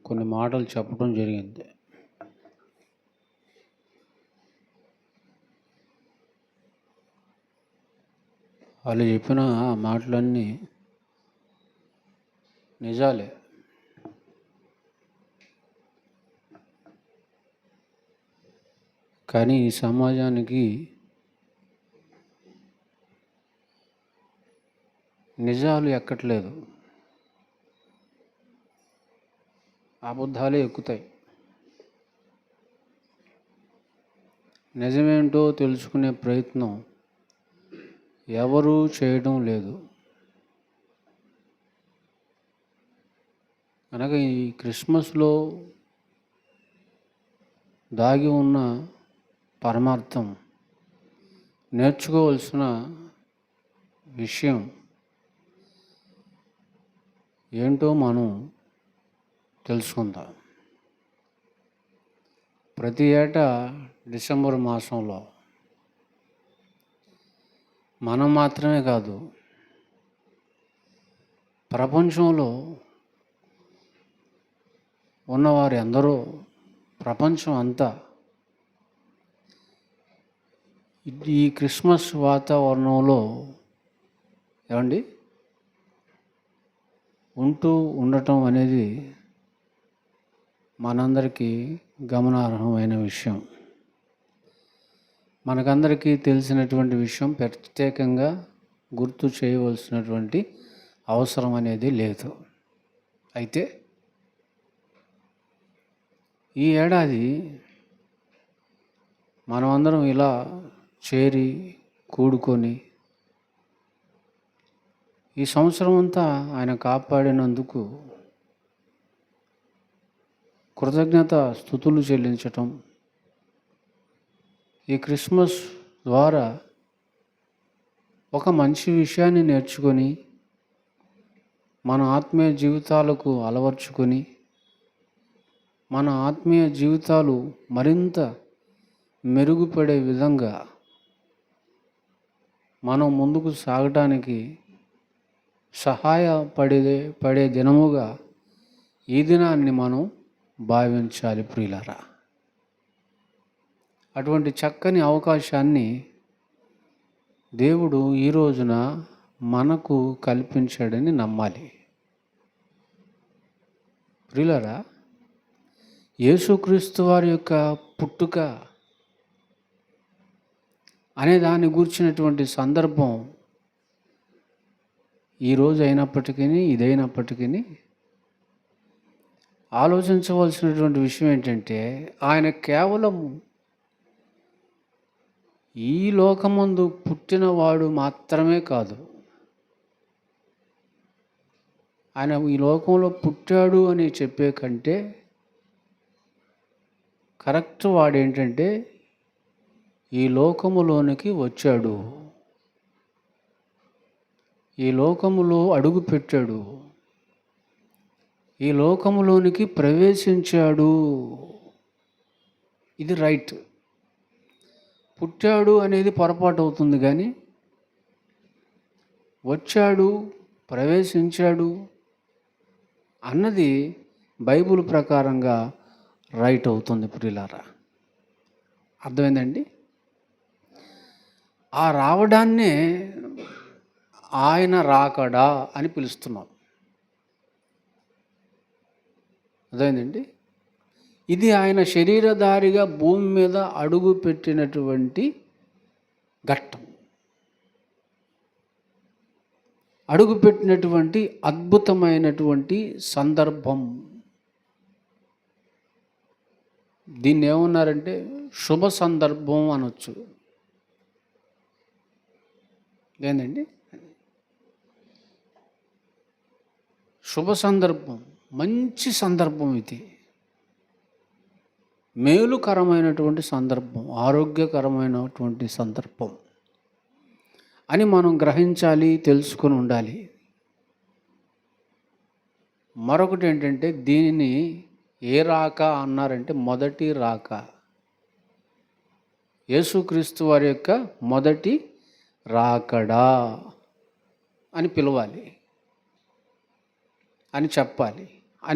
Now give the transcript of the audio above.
కొన్ని మాటలు చెప్పడం జరిగింది. వాళ్ళు చెప్పిన ఆ మాటలన్నీ నిజాలే. కానీ ఈ సమాజానికి నిజాలు ఎక్కట్లేదు, అబద్ధాలే ఎక్కుతాయి. నిజమేంటో తెలుసుకునే ప్రయత్నం ఎవరూ చేయడం లేదు. అనగా ఈ క్రిస్మస్లో దాగి ఉన్న పరమార్థం, నేర్చుకోవాల్సిన విషయం ఏంటో మనం తెలుసుకుందాం. ప్రతి ఏటా డిసెంబర్ మాసంలో మనం మాత్రమే కాదు, ప్రపంచంలో ఉన్నవారు ఎందరో, ప్రపంచం అంతా ఈ క్రిస్మస్ వాతావరణంలో ఉండటం అనేది మనందరికీ గమనార్హమైన విషయం. మనకందరికీ తెలిసినటువంటి విషయం, ప్రత్యేకంగా గుర్తు చేయవలసినటువంటి అవసరం అనేది లేదు. అయితే ఈ ఏడాది మనమందరం ఇలా చేరి కూడుకొని ఈ సంవత్సరం అంతా ఆయన కాపాడినందుకు కృతజ్ఞత స్తుతులు చెల్లించటం, ఈ క్రిస్మస్ ద్వారా ఒక మంచి విషయాన్ని నేర్చుకొని మన ఆత్మీయ జీవితాలకు అలవర్చుకొని మన ఆత్మీయ జీవితాలు మరింత మెరుగుపడే విధంగా మనం ముందుకు సాగటానికి పడే దినముగా ఈ దినాన్ని మనం భావించాలి ప్రియులారా. అటువంటి చక్కని అవకాశాన్ని దేవుడు ఈ రోజున మనకు కల్పించాడని నమ్మాలి ప్రియులారా. యేసుక్రీస్తు వారి యొక్క పుట్టుక అనే దాన్ని గూర్చినటువంటి సందర్భం ఈరోజు అయినప్పటికీ, ఇదైనప్పటికీ ఆలోచించవలసినటువంటి విషయం ఏంటంటే, ఆయన కేవలం ఈ లోకమందు పుట్టినవాడు మాత్రమే కాదు. ఆయన ఈ లోకంలో పుట్టాడు అని చెప్పే కంటే కరెక్ట్ వాడేంటంటే, ఈ లోకములోనికి వచ్చాడు, ఈ లోకములో అడుగు పెట్టాడు, ఈ లోకములోనికి ప్రవేశించాడు. ఇది రైట్. పుట్టాడు అనేది పొరపాటు అవుతుంది, కానీ వచ్చాడు, ప్రవేశించాడు అన్నది బైబిల్ ప్రకారంగా రైట్ అవుతుంది ప్రియులారా. అర్థమైందండి? ఆ రావడాన్నే ఆయన రాకడా అని పిలుస్తున్నాం. అర్థమైందండి? ఇది ఆయన శరీరధారిగా భూమి మీద అడుగు పెట్టినటువంటి ఘట్టం, అడుగుపెట్టినటువంటి అద్భుతమైనటువంటి సందర్భం. దీన్ని ఏమన్నారంటే శుభ సందర్భం అనొచ్చు. ఏందండి? శుభ సందర్భం, మంచి సందర్భం, ఇది మేలుకరమైనటువంటి సందర్భం, ఆరోగ్యకరమైనటువంటి సందర్భం అని మనం గ్రహించాలి, తెలుసుకొని ఉండాలి. మరొకటి ఏంటంటే, దీనిని ఏ రాక అన్నారంటే మొదటి రాక, యేసుక్రీస్తు వారి యొక్క మొదటి రాకడా అని పిలవాలి, అని చెప్పాలి.